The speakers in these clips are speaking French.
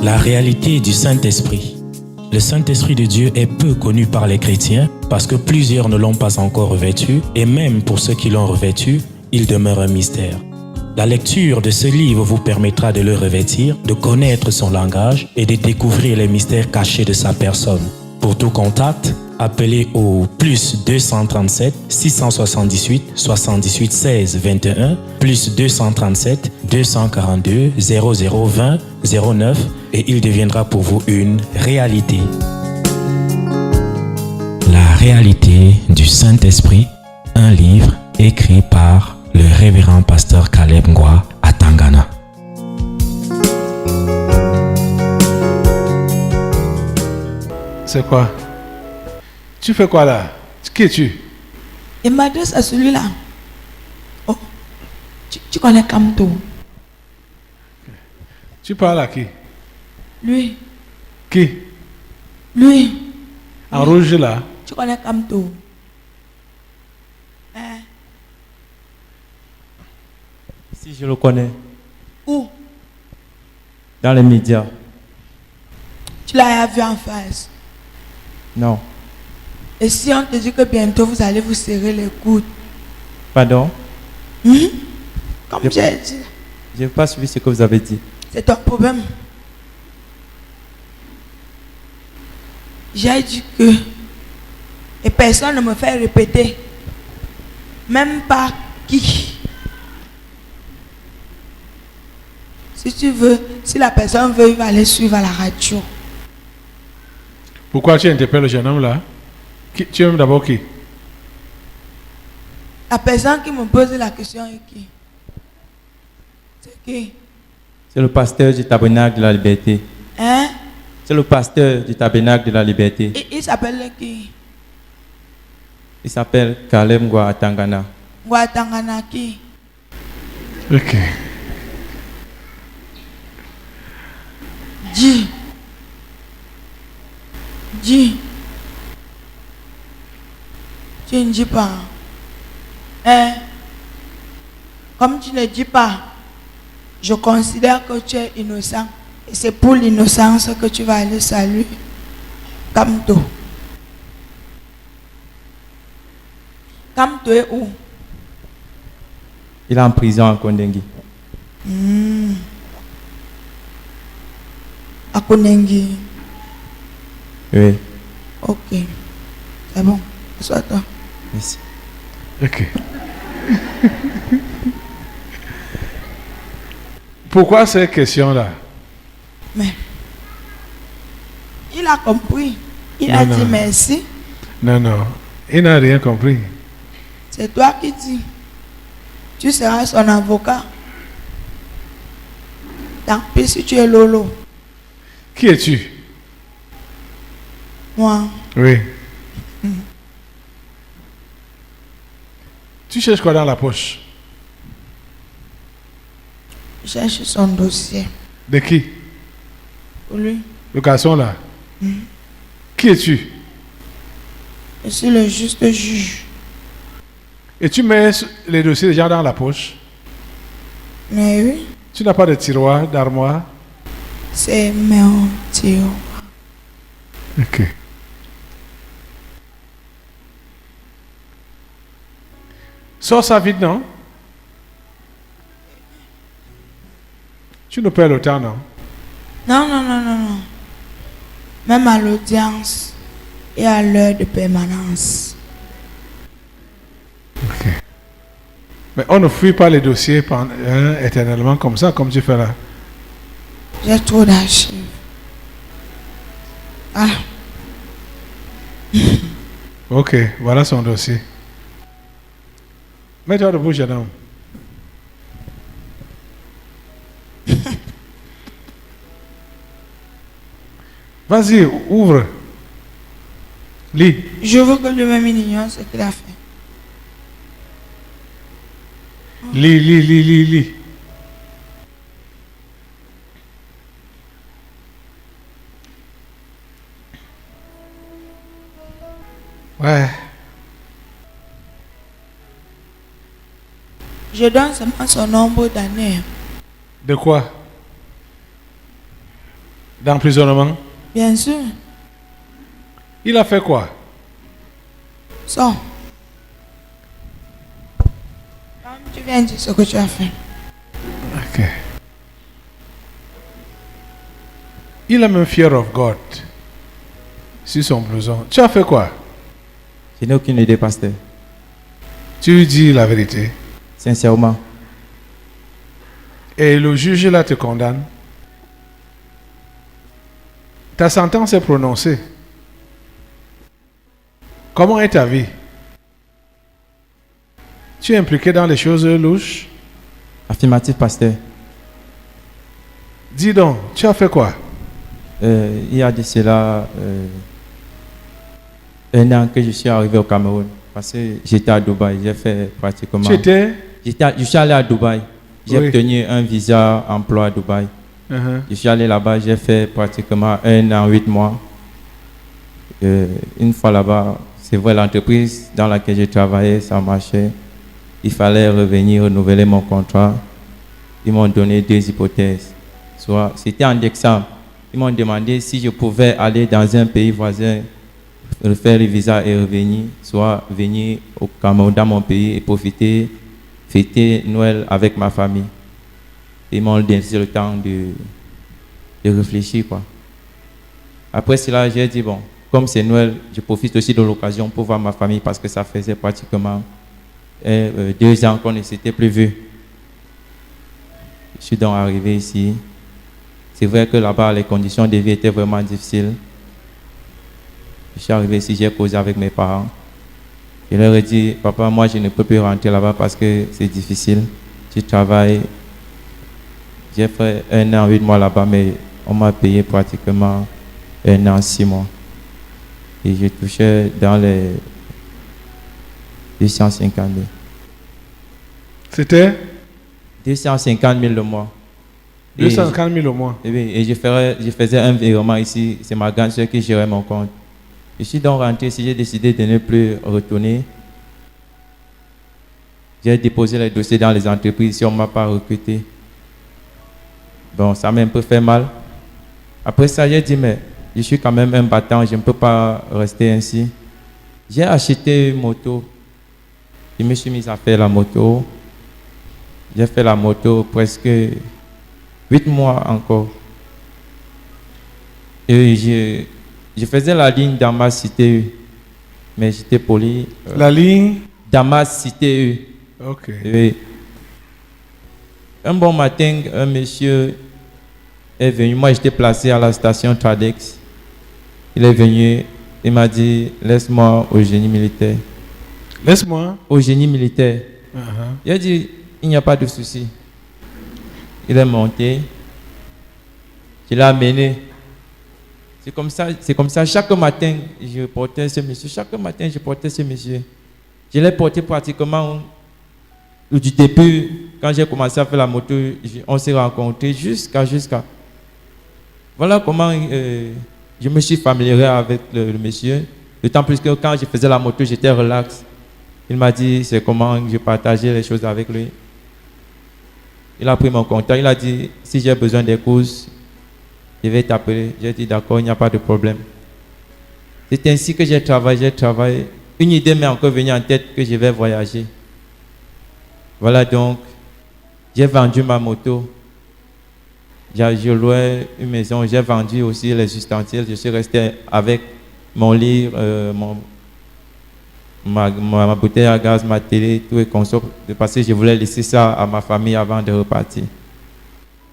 La réalité du Saint-Esprit. Le Saint-Esprit de Dieu est peu connu par les chrétiens parce que plusieurs ne l'ont pas encore revêtu et même pour ceux qui l'ont revêtu, il demeure un mystère. La lecture de ce livre vous permettra de le revêtir, de connaître son langage et de découvrir les mystères cachés de sa personne. Pour tout contact, appelez au plus 237 678 78 16 21 plus 237 242 0020 09 et il deviendra pour vous une réalité. La réalité du Saint-Esprit, un livre écrit par le révérend pasteur Caleb Ngwa à Tangana. C'est quoi? Tu fais quoi là? Qui es-tu? Il m'adresse à celui-là. Oh, tu connais Kamto? Tu parles à qui? Lui. Qui? Lui. En rouge là? Tu connais Kamto? Hein? Si je le connais. Où? Dans les médias. Tu l'as vu en face? Non. Et si on te dit que bientôt vous allez vous serrer les coudes? Pardon? Comme j'ai dit. Je n'ai pas suivi ce que vous avez dit. C'est ton problème. J'ai dit que et personne ne me fait répéter. Même pas qui. Si tu veux, si la personne veut, il va aller suivre à la radio. Pourquoi tu interpelles le jeune homme là? Tu aimes d'abord qui? La personne qui me pose la question est qui? C'est qui? C'est le pasteur du tabernacle de la liberté. Hein? C'est le pasteur du tabernacle de la liberté. Il s'appelle qui? Il s'appelle Caleb Ngwa à Tangana. Ngwa qui? Ok. Dis. Tu ne dis pas. Hein? Comme tu ne dis pas, je considère que tu es innocent. Et c'est pour l'innocence que tu vas aller saluer Kamto. Kamto est où? Il est en prison à Kondengi. À Kondengi. Oui. Ok. C'est bon. Assois-toi. Merci. Ok. Pourquoi ces questions-là? Mais il a compris. Il a dit merci. Non. Il n'a rien compris. C'est toi qui dis. Tu seras son avocat. Tant pis si tu es Lolo. Qui es-tu? Moi. Oui. Tu cherches quoi dans la poche? Je cherche son dossier. De qui? Pour lui. Le garçon là? Qui es-tu? Je suis le juste juge. Et tu mets les dossiers des gens dans la poche? Mais oui. Tu n'as pas de tiroir, d'armoire? C'est mon tiroir. Ok. Sors ça vite, non? Tu nous perds le temps, non? Non. Même à l'audience et à l'heure de permanence. Ok. Mais on ne fuit pas les dossiers éternellement comme ça, comme tu fais là. J'ai trop d'archives. Ah. Ok, voilà son dossier. Mets-toi debout, jeune homme. Vas-y, ouvre. Lis. Je veux que lui-même ignore ce qu'il a fait. Lis. Ouais. Je donne seulement son nombre d'années. De quoi? d'emprisonnement. Bien sûr. Il a fait quoi? Sors. Comme tu viens de dire ce que tu as fait. Ok. Il a même fear of God sur son blouson. Tu as fait quoi? Je n'ai aucune idée, pasteur. Tu lui dis la vérité. Sincèrement. Et le juge là te condamne. Ta sentence est prononcée. Comment est ta vie? Tu es impliqué dans les choses louches? Affirmatif, pasteur. Dis donc, tu as fait quoi? Il y a de cela un an que je suis arrivé au Cameroun. Parce que j'étais à Dubaï. J'ai fait pratiquement... Je suis allé à Dubaï. J'ai obtenu un visa emploi à Dubaï. Je suis allé là-bas, j'ai fait pratiquement 1 an, 8 mois. Une fois là-bas, c'est vrai, l'entreprise dans laquelle j'ai travaillé, ça marchait. Il fallait revenir renouveler mon contrat. Ils m'ont donné 2 hypothèses. Soit c'était en décembre. Ils m'ont demandé si je pouvais aller dans un pays voisin, refaire le visa et revenir, soit venir au Cameroun, dans mon pays, et profiter, fêter Noël avec ma famille. Ils m'ont laissé le temps de réfléchir, quoi. Après cela, j'ai dit, bon, comme c'est Noël, je profite aussi de l'occasion pour voir ma famille parce que ça faisait pratiquement 2 ans qu'on ne s'était plus vu. Je suis donc arrivé ici. C'est vrai que là-bas, les conditions de vie étaient vraiment difficiles. Je suis arrivé ici, j'ai causé avec mes parents. Je leur ai dit, papa, moi, je ne peux plus rentrer là-bas parce que c'est difficile. Je travaille. J'ai fait 1 an, 8 mois là-bas, mais on m'a payé pratiquement 1 an, 6 mois. Et je touchais dans les 250 000. C'était 250 000 le mois. 250 000 au mois. Et je faisais un virement ici. C'est ma grande soeur qui gérait mon compte. Je suis donc rentré ici, j'ai décidé de ne plus retourner. J'ai déposé les dossiers dans les entreprises si on ne m'a pas recruté. Bon, ça m'a un peu fait mal. Après ça, j'ai dit, mais je suis quand même un battant, je ne peux pas rester ainsi. J'ai acheté une moto. Je me suis mis à faire la moto. J'ai fait la moto presque 8 mois encore. Et je faisais la ligne Damas Cité U. Mais j'étais poli. La ligne Damas Cité U. Ok. Et un bon matin, un monsieur est venu. Moi, j'étais placé à la station Tradex. Il est venu. Il m'a dit, laisse-moi au génie militaire. Laisse-moi. Au génie militaire. Il a dit, il n'y a pas de souci. Il est monté. Je l'ai amené. C'est comme ça. Chaque matin, je portais ce monsieur. Chaque matin, je portais ce monsieur. Je l'ai porté pratiquement du début. Quand j'ai commencé à faire la moto, on s'est rencontrés jusqu'à. Voilà comment je me suis familiarisé avec le monsieur. D'autant plus que quand je faisais la moto, j'étais relax. Il m'a dit c'est comment je partageais les choses avec lui. Il a pris mon contact. Il a dit si j'ai besoin des courses, je vais t'appeler. J'ai dit d'accord, il n'y a pas de problème. C'est ainsi que j'ai travaillé. Une idée m'est encore venue en tête que je vais voyager. Voilà donc, j'ai vendu ma moto. Je louais une maison. J'ai vendu aussi les ustensiles. Je suis resté avec mon lit, ma bouteille à gaz, ma télé, tout est console. Parce que je voulais laisser ça à ma famille avant de repartir.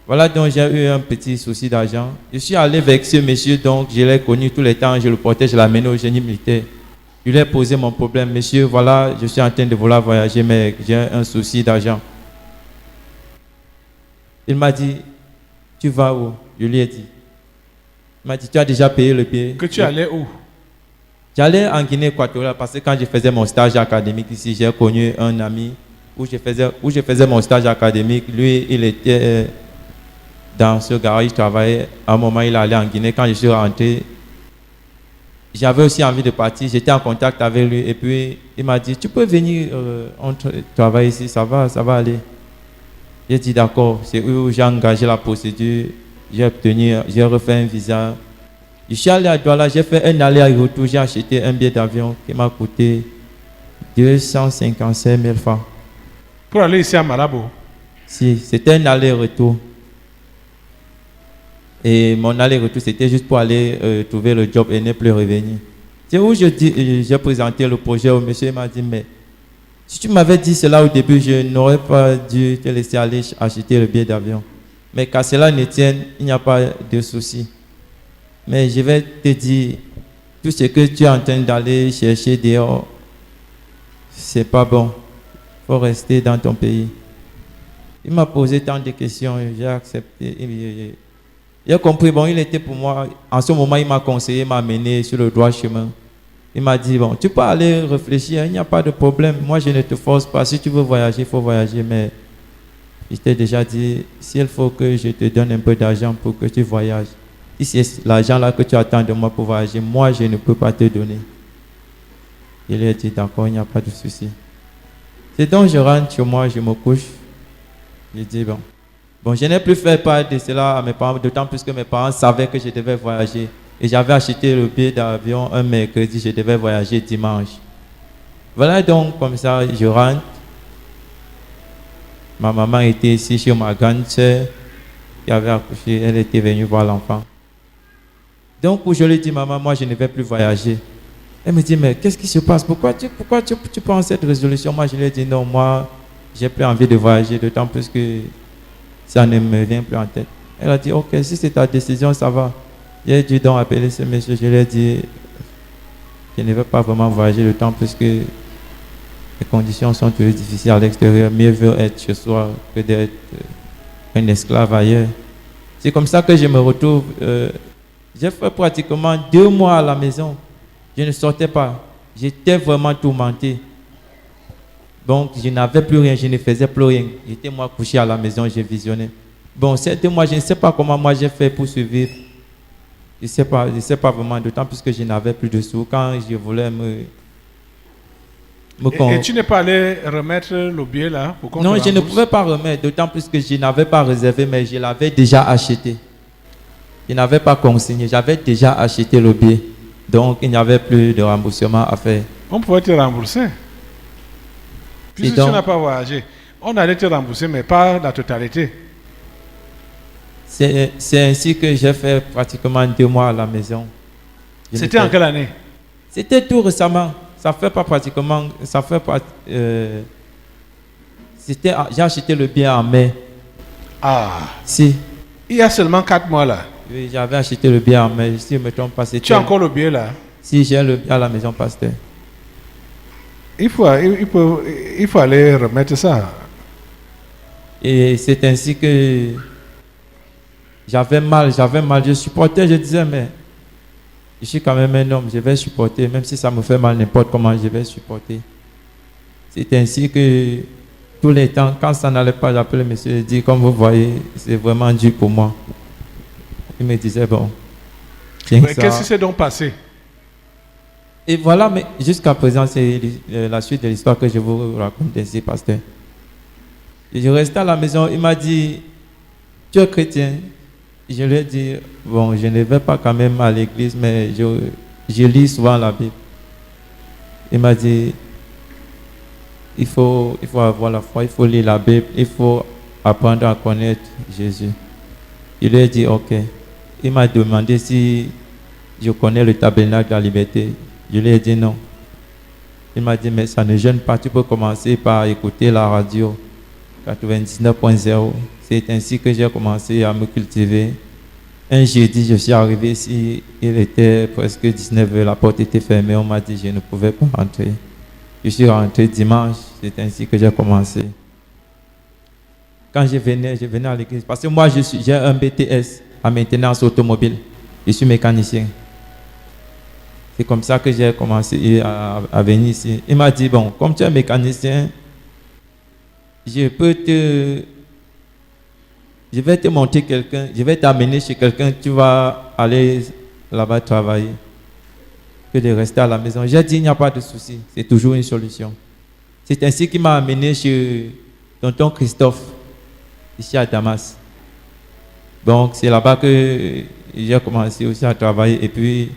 Voilà donc j'ai eu un petit souci d'argent. Je suis allé avec ce monsieur, donc je l'ai connu tous les temps. Je le portais, je l'ai amené au génie militaire. Je lui ai posé mon problème. Monsieur, voilà, je suis en train de vouloir voyager, mais j'ai un souci d'argent. Il m'a dit, tu vas où? Je lui ai dit. Il m'a dit, tu as déjà payé le billet. Que tu allais où? J'allais en Guinée équatoriale parce que quand je faisais mon stage académique ici, j'ai connu un ami où je faisais mon stage académique. Lui, il était dans ce garage, il travaillait. À un moment, il allait en Guinée. Quand je suis rentré, j'avais aussi envie de partir. J'étais en contact avec lui et puis il m'a dit, tu peux venir, on travaille ici, ça va aller. J'ai dit d'accord. C'est où j'ai engagé la procédure. j'ai refait un visa. Je suis allé à Douala, j'ai fait un aller-retour, j'ai acheté un billet d'avion qui m'a coûté 255 000 francs. Pour aller ici à Malabo? Si, c'était un aller-retour. Et mon aller-retour, c'était juste pour aller trouver le job et ne plus revenir. C'est où j'ai présenté le projet au monsieur, il m'a dit, mais si tu m'avais dit cela au début, je n'aurais pas dû te laisser aller acheter le billet d'avion. Mais qu'à cela ne tienne, il n'y a pas de souci. Mais je vais te dire, tout ce que tu es en train d'aller chercher dehors, c'est pas bon. Il faut rester dans ton pays. Il m'a posé tant de questions, j'ai accepté. J'ai compris, bon, il était pour moi. En ce moment, il m'a conseillé, il m'a amené sur le droit chemin. Il m'a dit, bon, tu peux aller réfléchir, il n'y a pas de problème. Moi, je ne te force pas. Si tu veux voyager, il faut voyager. Mais je t'ai déjà dit, s'il faut que je te donne un peu d'argent pour que tu voyages, si c'est l'argent là que tu attends de moi pour voyager, moi, je ne peux pas te donner. Il lui a dit, d'accord, il n'y a pas de souci. C'est donc je rentre chez moi, je me couche. Je dis, bon, je n'ai plus fait part de cela à mes parents, d'autant plus que mes parents savaient que je devais voyager. Et j'avais acheté le billet d'avion un mercredi, je devais voyager dimanche. Voilà donc, comme ça, je rentre. Ma maman était ici chez ma grande soeur qui avait accouché, elle était venue voir l'enfant. Donc, où je lui ai dit, maman, moi, je ne vais plus voyager. Elle me dit, mais qu'est-ce qui se passe? Pourquoi tu prends cette résolution? Moi, je lui ai dit, non, moi, j'ai plus envie de voyager, d'autant plus que ça ne me vient plus en tête. Elle a dit, ok, si c'est ta décision, ça va. J'ai dû donc appeler ce monsieur, je lui ai dit, je ne veux pas vraiment voyager, d'autant plus que les conditions sont toujours difficiles à l'extérieur. Mieux vaut être chez soi que d'être un esclave ailleurs. C'est comme ça que je me retrouve. J'ai fait pratiquement 2 mois à la maison. Je ne sortais pas. J'étais vraiment tourmenté. Donc, je n'avais plus rien, je ne faisais plus rien. J'étais moi couché à la maison, j'ai visionné. Bon, ces 2 mois, je ne sais pas comment moi j'ai fait pour survivre. Je ne sais pas vraiment, d'autant plus que je n'avais plus de sous. Quand je voulais Et tu n'es pas allé remettre le billet là pour qu'on Non, te je ne rembourse? pouvais pas remettre, d'autant plus que je n'avais pas réservé, mais je l'avais déjà acheté. Je n'avais pas consigné, j'avais déjà acheté le billet. Donc, il n'y avait plus de remboursement à faire. On pouvait te rembourser. Puisque donc, tu n'as pas voyagé, on allait te rembourser, mais pas la totalité. c'est ainsi que j'ai fait pratiquement 2 mois à la maison. C'était en quelle année? C'était tout récemment. Ça fait pas pratiquement. Ça fait pas. J'ai acheté le billet en mai. Ah. Si. Il y a seulement 4 mois là. Oui, j'avais acheté le billet en mai. Si je ne me trompe pas, c'était. Tu as encore le billet là? Si, j'ai le billet à la maison pasteur. Il faut aller remettre ça. Et c'est ainsi que j'avais mal. Je supportais, je disais, mais je suis quand même un homme, je vais supporter, même si ça me fait mal n'importe comment, je vais supporter. C'est ainsi que tous les temps, quand ça n'allait pas, j'appelais monsieur et dit, comme vous voyez, c'est vraiment dur pour moi. Il me disait, bon. Qu'est-ce qui s'est donc passé? Et voilà, mais jusqu'à présent, c'est la suite de l'histoire que je vous raconte ici, pasteur. Et je restais à la maison, il m'a dit, tu es chrétien? Je lui ai dit, bon, je ne vais pas quand même à l'église, mais je lis souvent la Bible. Il m'a dit, il faut avoir la foi, il faut lire la Bible, il faut apprendre à connaître Jésus. Je lui ai dit, ok. Il m'a demandé si je connais le tabernacle de la liberté. Je lui ai dit non. Il m'a dit, mais ça ne gêne pas, tu peux commencer par écouter la radio 99.0. C'est ainsi que j'ai commencé à me cultiver. Un jeudi, je suis arrivé ici, il était presque 19h, la porte était fermée, on m'a dit que je ne pouvais pas rentrer. Je suis rentré dimanche, c'est ainsi que j'ai commencé. Quand je venais à l'église, parce que moi j'ai un BTS à maintenance automobile, je suis mécanicien. C'est comme ça que j'ai commencé à venir ici. Il m'a dit, bon, comme tu es mécanicien, je vais te montrer quelqu'un, je vais t'amener chez quelqu'un, tu vas aller là-bas travailler. Que de rester à la maison. J'ai dit, il n'y a pas de souci, c'est toujours une solution. C'est ainsi qu'il m'a amené chez tonton Christophe, ici à Damas. Donc c'est là-bas que j'ai commencé aussi à travailler et puis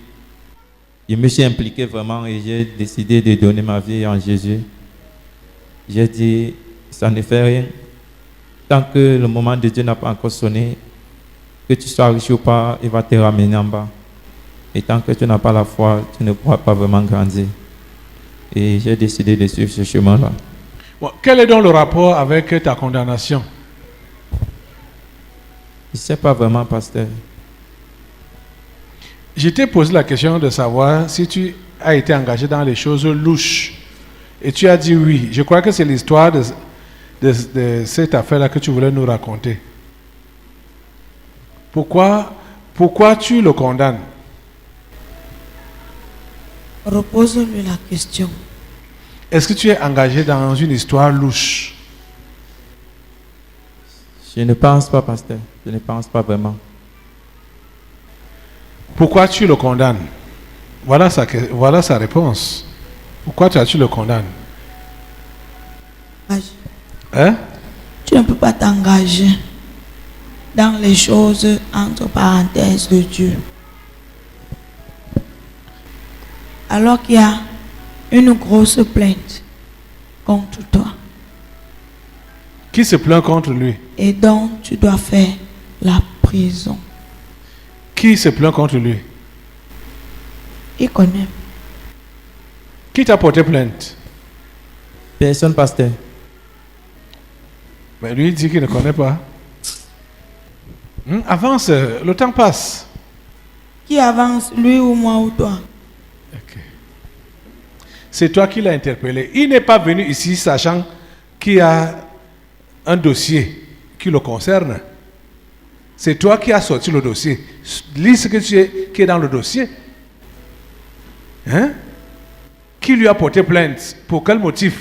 je me suis impliqué vraiment et j'ai décidé de donner ma vie en Jésus. J'ai dit, ça ne fait rien. Tant que le moment de Dieu n'a pas encore sonné, que tu sois riche ou pas, il va te ramener en bas. Et tant que tu n'as pas la foi, tu ne pourras pas vraiment grandir. Et j'ai décidé de suivre ce chemin-là. Bon, quel est donc le rapport avec ta condamnation? Je ne sais pas vraiment, pasteur. Je t'ai posé la question de savoir si tu as été engagé dans les choses louches. Et tu as dit oui. Je crois que c'est l'histoire de cette affaire-là que tu voulais nous raconter. Pourquoi tu le condamnes? Repose-lui la question. Est-ce que tu es engagé dans une histoire louche? Je ne pense pas, pasteur. Je ne pense pas vraiment. Pourquoi tu le condamnes? Voilà sa réponse. Pourquoi tu le condamnes? Hein? Tu ne peux pas t'engager dans les choses entre parenthèses de Dieu. Alors qu'il y a une grosse plainte contre toi. Qui se plaint contre lui? Et donc tu dois faire la prison. Qui se plaint contre lui? Il connaît. Qui t'a porté plainte? Personne, pasteur. Mais lui, il dit qu'il ne connaît pas. Avance, le temps passe. Qui avance, lui ou moi ou toi? Okay. C'est toi qui l'as interpellé. Il n'est pas venu ici sachant qu'il y a un dossier qui le concerne. C'est toi qui as sorti le dossier. Lis ce qui est dans le dossier. Hein? Qui lui a porté plainte? Pour quel motif?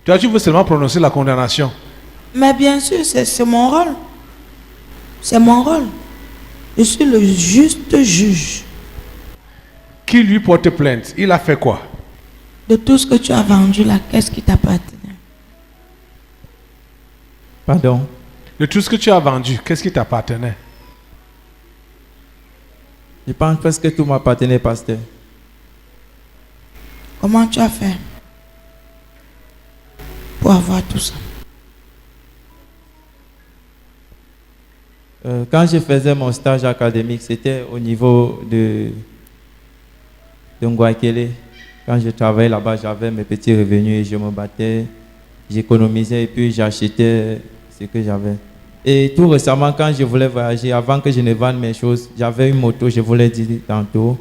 Toi, tu veux seulement prononcer la condamnation. Mais bien sûr, c'est mon rôle. C'est mon rôle. Je suis le juste juge. Qui lui porte plainte? Il a fait quoi? De tout ce que tu as vendu là, qu'est-ce qui t'appartenait? Pardon. De tout ce que tu as vendu, qu'est-ce qui t'appartenait? Je pense presque tout m'appartenait, pasteur. Comment tu as fait pour avoir tout ça? Quand je faisais mon stage académique, c'était au niveau de Ngouakele. Quand je travaillais là-bas, j'avais mes petits revenus et je me battais, j'économisais et puis j'achetais ce que j'avais. Et tout récemment, quand je voulais voyager, avant que je ne vende mes choses, j'avais une moto, je vous l'ai dit tantôt.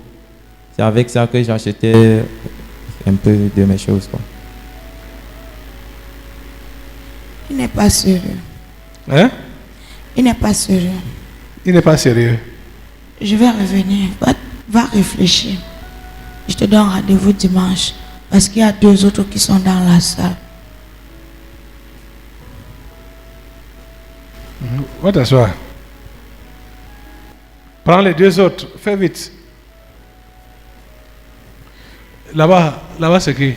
C'est avec ça que j'achetais un peu de mes choses, quoi. Il n'est pas sérieux. Hein? Il n'est pas sérieux. Il n'est pas sérieux. Je vais revenir. Va réfléchir. Je te donne rendez-vous dimanche. Parce qu'il y a 2 autres qui sont dans la salle. Va t'asseoir. Prends les 2 autres. Fais vite. Là-bas c'est qui?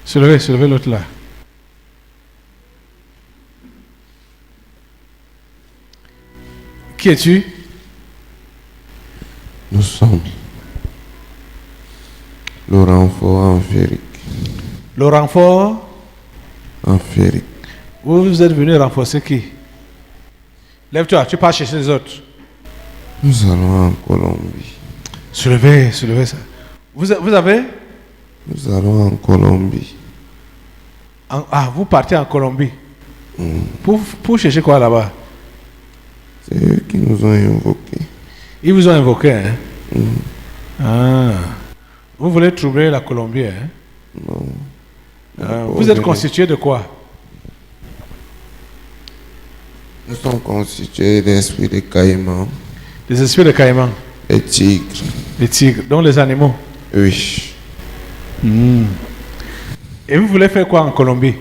Soulevez l'autre là. Qui es-tu? Nous sommes le renfort enférique. Le renfort? Enférique. Vous êtes venu renforcer qui? Lève-toi, tu pars chercher les autres. Nous allons en Colombie. Soulevez ça. Vous avez? Nous allons en Colombie. Vous partez en Colombie. Pour chercher quoi là-bas? C'est eux qui nous ont invoqués. Ils vous ont invoqué, hein? Vous voulez troubler la Colombie, hein? Non. Vous êtes constitué de quoi? Nous sommes constitués d'esprits de caïmans. Des esprits de caïmans. Et tigres. Les tigres, donc les animaux. Oui. Et vous voulez faire quoi en Colombie?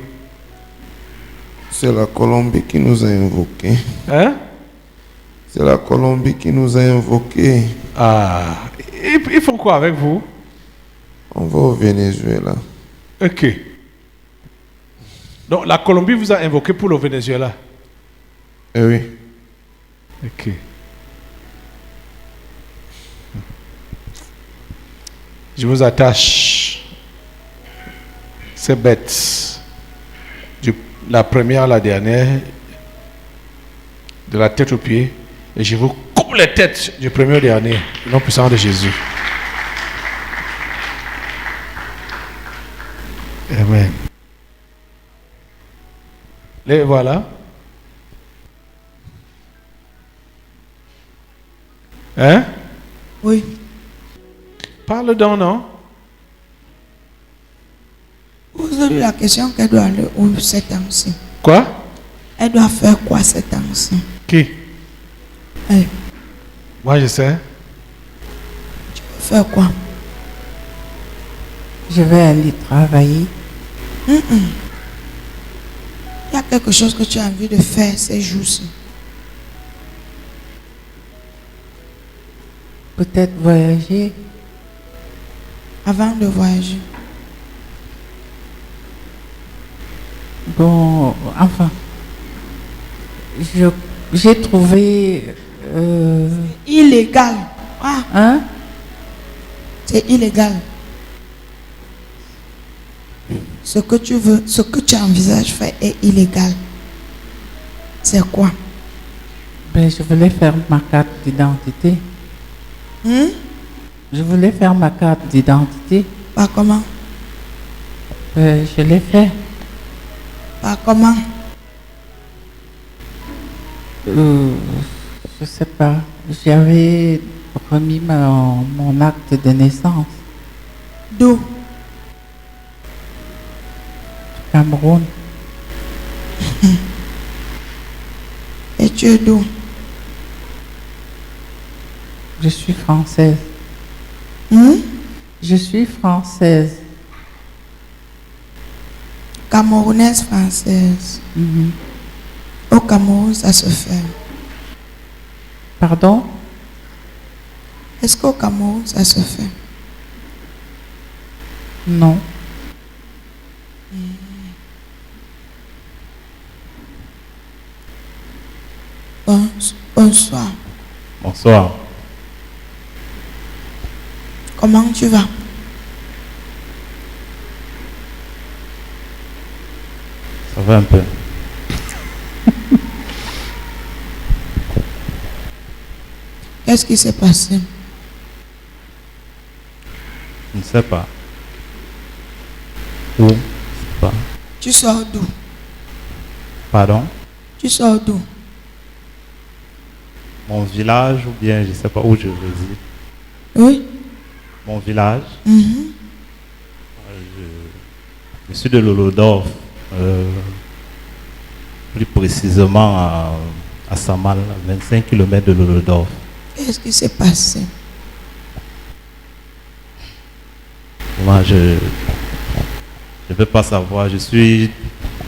C'est la Colombie qui nous a invoqués. Hein? C'est la Colombie qui nous a invoqués. Ils font quoi avec vous? On va au Venezuela. Ok. Donc la Colombie vous a invoqué pour le Venezuela. Eh oui. Ok. Je vous attache ces bêtes, la première à la dernière, de la tête aux pieds, et je vous coupe les têtes du premier au dernier, au nom puissant de Jésus. Amen. Les voilà. Hein? Oui. Parle donc, non? Pose-lui la question qu'elle doit aller où cette temps-ci. Quoi? Elle doit faire quoi cette temps-ci? Qui? Elle. Moi, je sais. Tu veux faire quoi? Je vais aller travailler. Il y a quelque chose que tu as envie de faire ces jours-ci. Peut-être voyager. Avant de voyager. Bon, enfin, j'ai trouvé... Illégal. Ah, hein? c'est illégal. Ce que tu veux, ce que tu envisages faire est illégal. C'est quoi? Ben, je voulais faire ma carte d'identité. Je voulais faire ma carte d'identité. Pas comment? Ben, je l'ai fait. Pas comment? Je sais pas. J'avais remis mon acte de naissance. D'où? Cameroun. Et tu es d'où? Je suis française. Je suis française. Camerounaise française. Au Cameroun, ça se fait. Pardon? Est-ce qu'au Cameroun, ça se fait? Non. Bonsoir. Bonsoir. Comment tu vas? Ça va un peu. Qu'est-ce qui s'est passé? Je ne sais pas. Où? Je ne sais pas. Tu sors d'où? Pardon? Tu sors d'où? Mon village ou bien je ne sais pas où je réside. Oui. Mon village. Je suis de Lolodorf. Plus précisément à Samal, 25 km de Lolodorf. Qu'est-ce qui s'est passé? Moi, je ne peux pas savoir. Je suis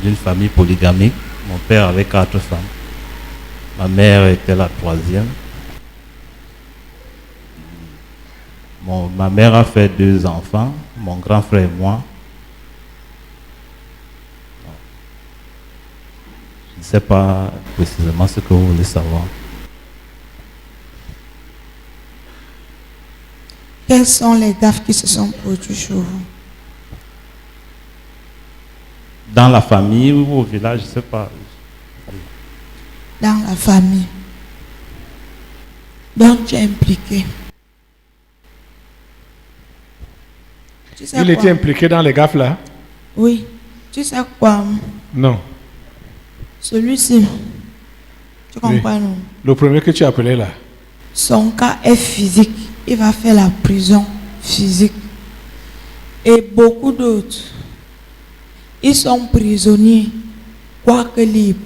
d'une famille polygamique. Mon père avait 4 femmes. Ma mère était la 3e. Ma mère a fait 2 enfants, mon grand frère et moi. Je ne sais pas précisément ce que vous voulez savoir. Quelles sont les gaffes qui se sont produites chez vous? Dans la famille ou au village, je ne sais pas. Dans la famille. Donc tu es impliqué. Tu sais Il quoi? était impliqué dans les gaffes là? Oui. Tu sais quoi? Non. Celui-ci. Tu comprends, non? Le premier que tu as appelé là? Son cas est physique. Il va faire la prison physique. Et beaucoup d'autres, ils sont prisonniers, quoique libres.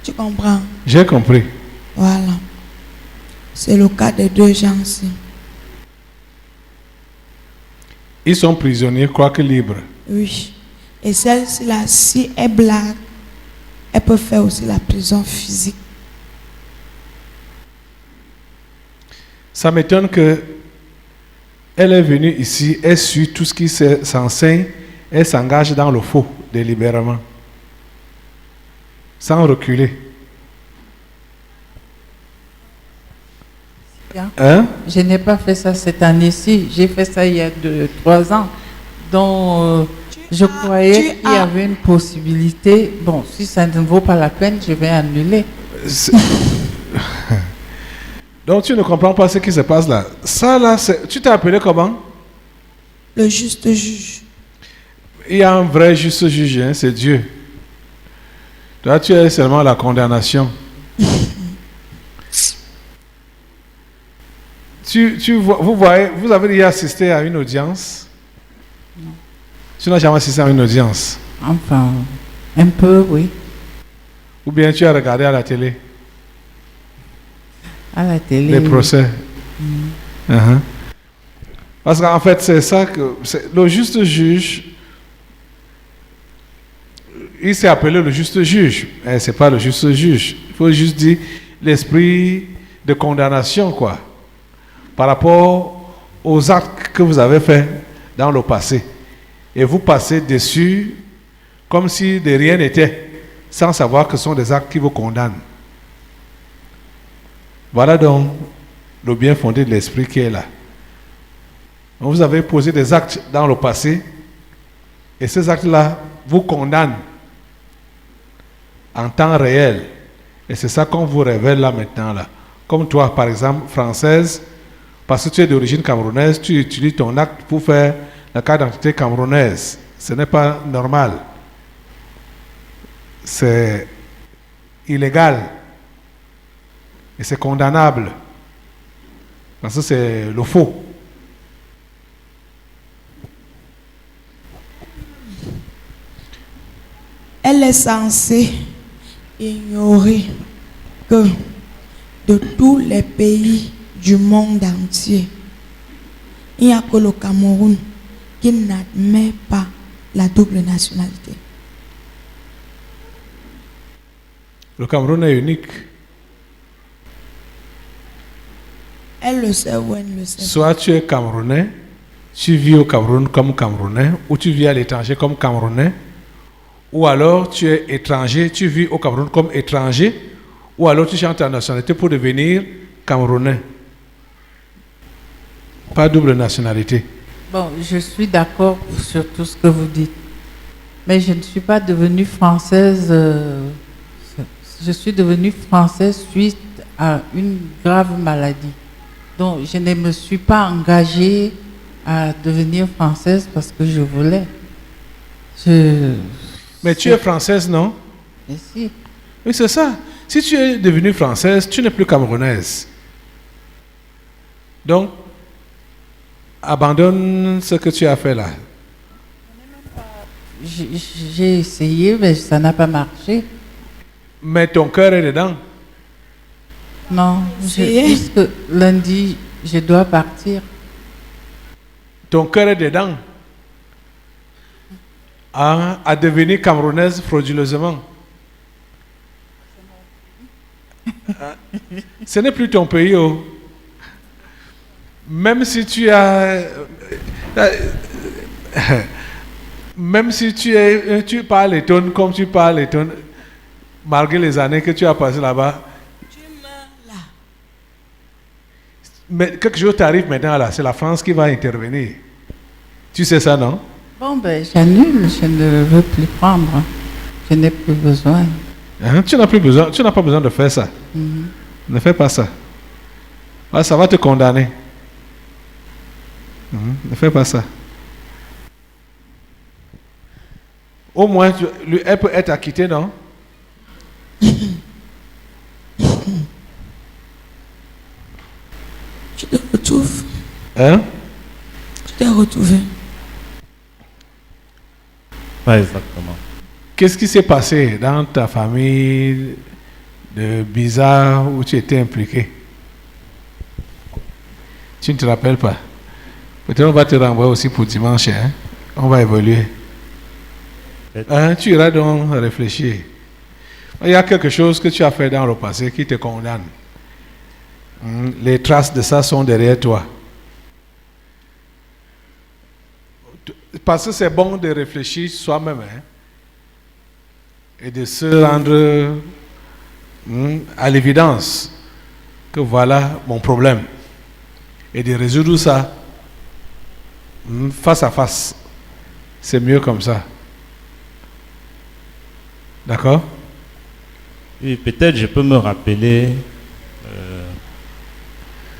Tu comprends? J'ai compris. Voilà. C'est le cas des 2 gens-ci. Ils sont prisonniers, quoique libres. Oui. Et celle-ci-là, si elle blague, elle peut faire aussi la prison physique. Ça m'étonne que elle est venue ici, elle suit tout ce qui s'enseigne, elle s'engage dans le faux délibérément. sans reculer. Bien. Hein? Je n'ai pas fait ça cette année-ci. J'ai fait ça il y a 3 ans. Donc, je croyais qu'il y avait une possibilité. Bon, si ça ne vaut pas la peine, je vais annuler. Donc tu ne comprends pas ce qui se passe là. Ça là, tu t'es appelé comment? Le juste juge. Il y a un vrai juste juge, hein, c'est Dieu. Toi, tu es seulement la condamnation. Vous voyez, vous avez déjà assisté à une audience? Non. Tu n'as jamais assisté à une audience? Enfin, un peu, oui. Ou bien tu as regardé à la télé? À la télé. Les procès. Uh-huh. Parce qu'en fait, c'est ça que... Le juste juge, il s'est appelé le juste juge. Mais ce n'est pas le juste juge. Il faut juste dire l'esprit de condamnation, quoi. Par rapport aux actes que vous avez faits dans le passé. Et vous passez dessus comme si de rien n'était, sans savoir que ce sont des actes qui vous condamnent. Voilà donc le bien fondé de l'esprit qui est là. Vous avez posé des actes dans le passé et ces actes-là vous condamnent en temps réel. Et c'est ça qu'on vous révèle là maintenant. Là. Comme toi, par exemple, française, parce que tu es d'origine camerounaise, tu utilises ton acte pour faire la carte d'identité camerounaise. Ce n'est pas normal. C'est illégal. Et c'est condamnable. Parce que c'est le faux. Elle est censée ignorer que de tous les pays du monde entier, il n'y a que le Cameroun qui n'admet pas la double nationalité. Le Cameroun est unique. Elle le sait ou elle ne le sait pas. Soit tu es Camerounais, tu vis au Cameroun comme Camerounais, ou tu vis à l'étranger comme Camerounais, ou alors tu es étranger, tu vis au Cameroun comme étranger, ou alors tu changes ta nationalité pour devenir Camerounais. Pas double nationalité. Bon, je suis d'accord sur tout ce que vous dites. Mais je ne suis pas devenue française. Je suis devenue française suite à une grave maladie. Donc, je ne me suis pas engagée à devenir française parce que je voulais. Mais tu es française, non? Mais si. Oui, c'est ça. Si tu es devenue française, tu n'es plus camerounaise. Donc, abandonne ce que tu as fait là. J'ai essayé, mais ça n'a pas marché. Mais ton cœur est dedans. Non, puisque lundi, je dois partir. Ton cœur est dedans. À devenir camerounaise frauduleusement. Ce n'est plus ton pays. Oh. Même si tu as... Même si tu parles étonne comme tu parles étonne, malgré les années que tu as passées là-bas, Tu meurs là. mais quelque chose t'arrive maintenant là, c'est la France qui va intervenir. Tu sais ça, non? Bon, ben, j'annule, je ne veux plus prendre. Je n'ai plus besoin. Hein? Tu n'as pas besoin de faire ça. Ne fais pas ça. Ah, ça va te condamner. Ne fais pas ça. Au moins, elle peut être acquittée, non? Tu te retrouves. Hein? Tu t'es retrouvé. Pas exactement. Qu'est-ce qui s'est passé dans ta famille de bizarre où tu étais impliqué? Tu ne te rappelles pas? Peut-être on va te renvoyer aussi pour dimanche. Hein? On va évoluer. Hein? Tu iras donc réfléchir. Il y a quelque chose que tu as fait dans le passé qui te condamne. Les traces de ça sont derrière toi. Parce que c'est bon de réfléchir soi-même. Hein? et de se rendre à l'évidence que voilà mon problème et de résoudre ça face à face. C'est mieux comme ça. D'accord? Oui, peut-être je peux me rappeler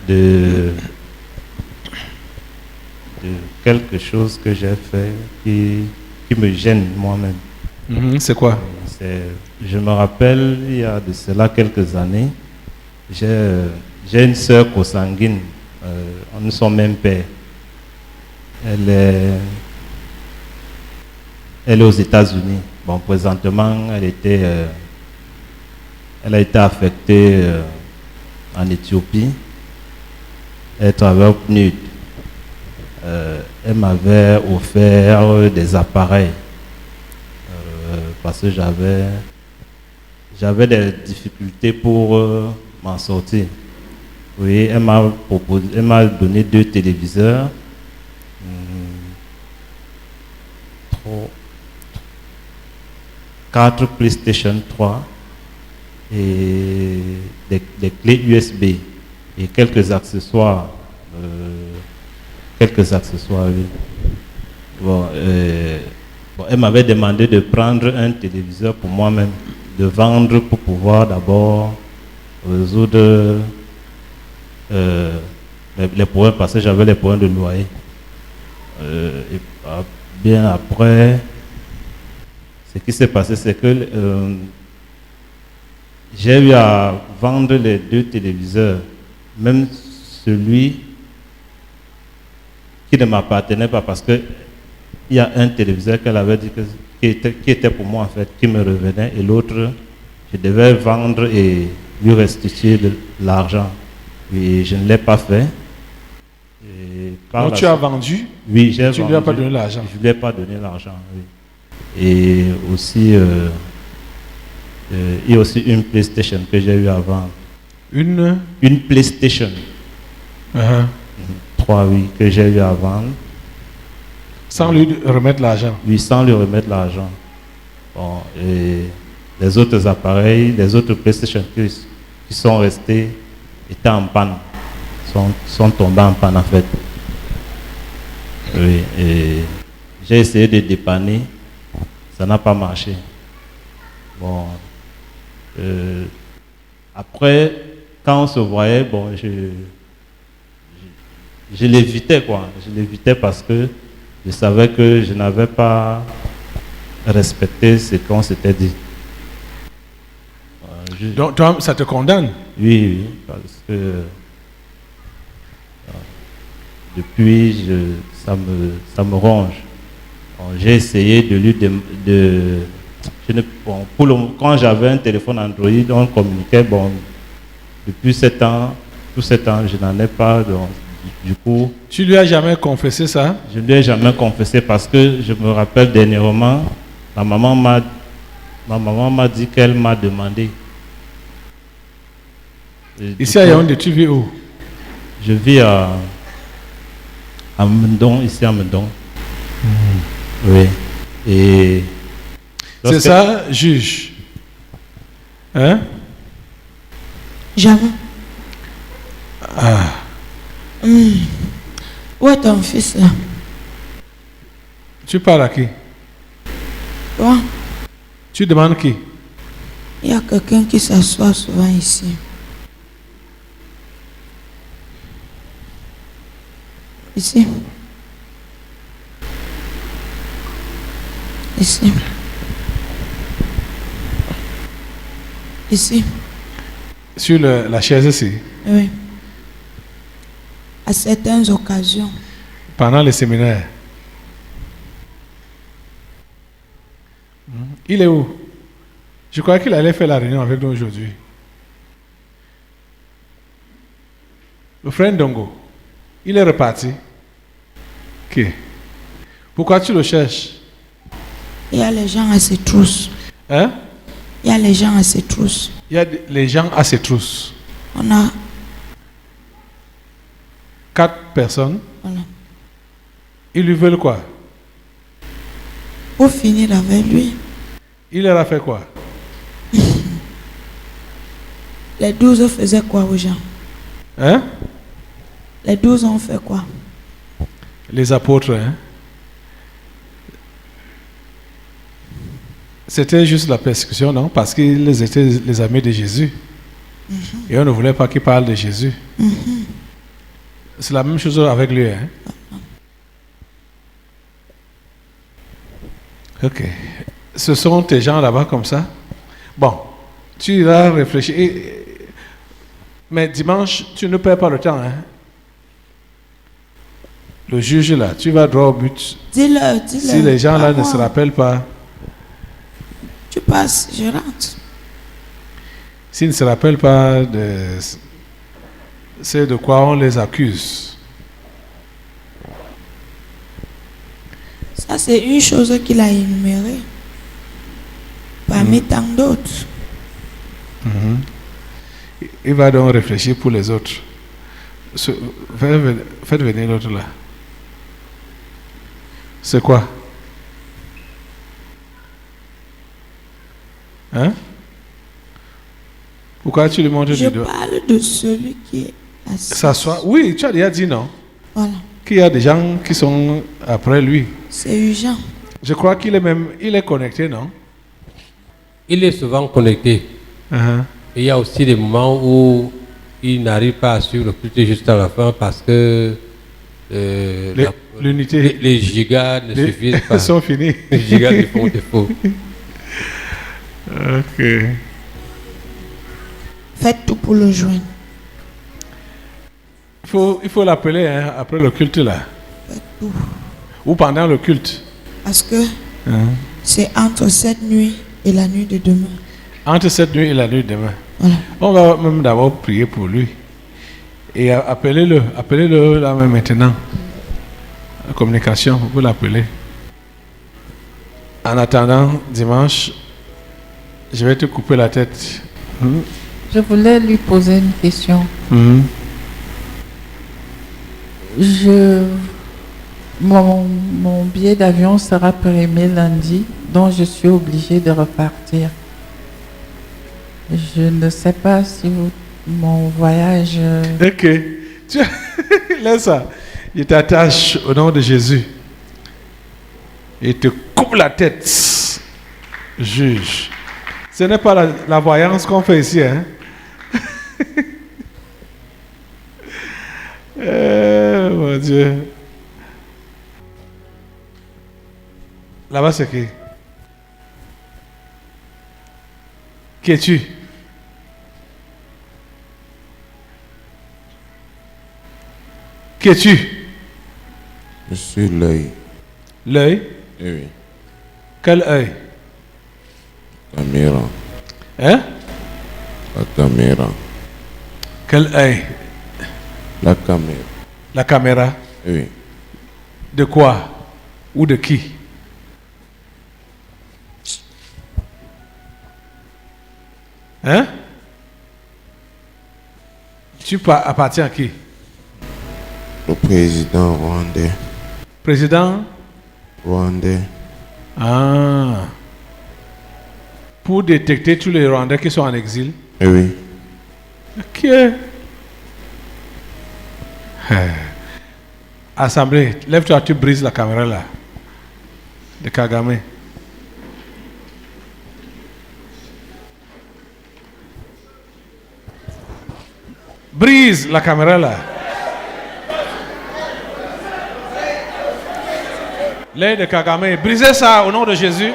de quelque chose que j'ai fait qui me gêne moi-même. C'est quoi? Je me rappelle, il y a de cela quelques années, j'ai une sœur consanguine, nous sommes même père. Elle est aux États-Unis. Bon, présentement, elle a été affectée en Éthiopie. Elle travaille au PNUD. Elle m'avait offert des appareils parce que j'avais des difficultés pour m'en sortir. Oui, elle m'a donné 2 téléviseurs, 4 PlayStation 3 et des clés USB et quelques accessoires. Oui. Bon, elle m'avait demandé de prendre un téléviseur pour moi-même, de vendre pour pouvoir d'abord résoudre les problèmes, parce que j'avais les problèmes de loyer. Et bien après, ce qui s'est passé, c'est que j'ai eu à vendre les 2 téléviseurs, même celui qui ne m'appartenait pas, parce que il y a un téléviseur qu'elle avait dit qui était pour moi en fait, qui me revenait, et l'autre, je devais vendre et lui restituer de l'argent. Et je ne l'ai pas fait. Donc tu as vendu? Oui, j'ai vendu. Tu ne lui as pas donné l'argent? Je ne lui ai pas donné l'argent, oui. Et aussi, il y a aussi une PlayStation que j'ai eu à vendre. Une PlayStation 3, oui, que j'ai eu à vendre. Sans lui remettre l'argent? Oui, sans lui remettre l'argent. Bon, et les autres appareils, les autres PlayStation qui sont restés étaient en panne, sont tombés en panne en fait. Oui, et j'ai essayé de dépanner, ça n'a pas marché. Bon, après, quand on se voyait, bon, je l'évitais quoi. Je l'évitais parce que je savais que je n'avais pas respecté ce qu'on s'était dit. Donc toi, ça te condamne? Oui, parce que depuis, ça me ronge. Bon, j'ai essayé de lui quand j'avais un téléphone Android, on communiquait. Bon, depuis 7 ans, tous 7 ans, je n'en ai pas. Donc, du coup, tu lui as jamais confessé ça? Je ne lui ai jamais confessé parce que je me rappelle dernièrement, ma maman m'a dit qu'elle m'a demandé. Ici à Yaoundé, tu vis où? Je vis à Mendon, ici à Mendon. Oui. Et c'est ça, juge? Hein? Jamais. Ah. Où est ton fils là? Tu parles à qui? Toi? Tu demandes qui? Il y a quelqu'un qui s'assoit souvent ici. Ici. Ici. Ici. Sur la chaise ici? Oui. À certaines occasions. Pendant les séminaires? Il est où? Je crois qu'il allait faire la réunion avec nous aujourd'hui. Le frère Ndongo, il est reparti. Ok. Pourquoi tu le cherches? Il y a les gens à ses trousses. Hein? Il y a les gens à ses trousses. Il y a les gens à ses trousses. On a 4 personnes. Voilà. Ils lui veulent quoi? Pour finir avec lui. Il leur a fait quoi? Les 12 faisaient quoi aux gens? Hein? Les 12 ont fait quoi? Les apôtres, hein? C'était juste la persécution, non? Parce qu'ils étaient les amis de Jésus. Et on ne voulait pas qu'ils parlent de Jésus. C'est la même chose avec lui, hein? Ok. Ce sont tes gens là-bas comme ça? Bon, tu iras réfléchir. Mais dimanche, tu ne perds pas le temps, hein? Le juge là, tu vas droit au but. Dis-le. Si les gens là ne se rappellent pas, Tu passes, je rentre. s'ils ne se rappellent pas de c'est de quoi on les accuse. Ça, c'est une chose qu'il a énumérée. Parmi tant d'autres. Il va donc réfléchir pour les autres. Faites venir l'autre là. C'est quoi? Hein? Pourquoi tu lui montres Je du doigt? parle de celui qui est assis. S'asseoir. Oui, tu as déjà dit non. Voilà. Qu'il y a des gens qui sont après lui. C'est urgent. Je crois qu'il est même, il est connecté, non? Il est souvent connecté. Uh-huh. Et il y a aussi des moments où il n'arrive pas à suivre le culte jusqu'à la fin parce que L'unité. les gigas ne suffisent pas. sont finis. Les gigas lui font défaut. Ok. Faites tout pour le joindre. Il faut l'appeler hein, après le culte là. Faites tout. Ou pendant le culte. Parce que c'est entre cette nuit et la nuit de demain. Entre cette nuit et la nuit de demain. Voilà. On va même d'abord prier pour lui. Et appelez-le là même maintenant. La communication, vous l'appeler. En attendant, dimanche, je vais te couper la tête. Je voulais lui poser une question. Mon billet d'avion sera périmé lundi, donc je suis obligée de repartir. Je ne sais pas si mon voyage... Ok. Laisse ça. Je t'attache au nom de Jésus. Et te coupe la tête. Juge. Ce n'est pas la voyance qu'on fait ici. Hein? Mon Dieu. Là-bas, c'est qui? Qui es-tu? Qui es-tu? Je suis l'œil. L'œil? Eh oui. Quel œil? Caméra. Hein? La caméra. Quel œil? La caméra. La caméra? Eh oui. De quoi? Ou de qui? Hein? Tu appartiens à qui? Le président rwandais. Président? Rwandais. Ah. Pour détecter tous les Rwandais qui sont en exil? Eh oui. Ok. Assemblée, lève-toi, tu brises la caméra là. De Kagame. Brise la caméra là. L'œil de Kagame. Brisez ça au nom de Jésus.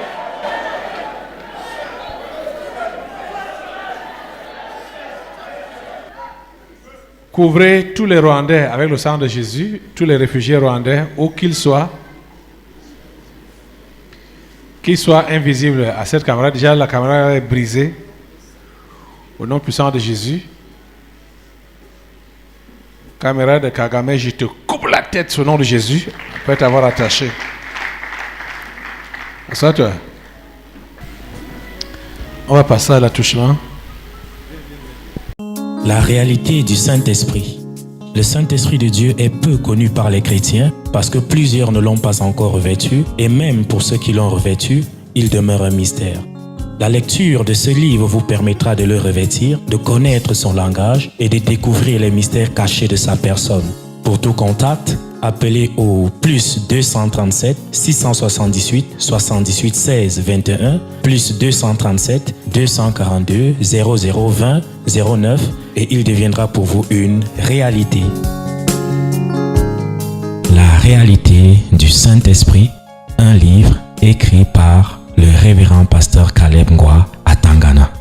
Couvrez tous les Rwandais avec le sang de Jésus, tous les réfugiés rwandais, où qu'ils soient invisibles à cette caméra. Déjà, la caméra est brisée. Au nom puissant de Jésus. Caméra de Kagame, je te coupe la tête au nom de Jésus, après t'avoir attaché. Ça, toi. On va passer à l'attouchement. La réalité du Saint-Esprit. Le Saint-Esprit de Dieu est peu connu par les chrétiens parce que plusieurs ne l'ont pas encore revêtu et même pour ceux qui l'ont revêtu, il demeure un mystère. La lecture de ce livre vous permettra de le revêtir, de connaître son langage et de découvrir les mystères cachés de sa personne. Pour tout contact, appelez au plus 237 678 78 16 21 plus 237 242 0020 09 et il deviendra pour vous une réalité. La réalité du Saint-Esprit, un livre écrit par le révérend pasteur Caleb Ngwa à Tangana.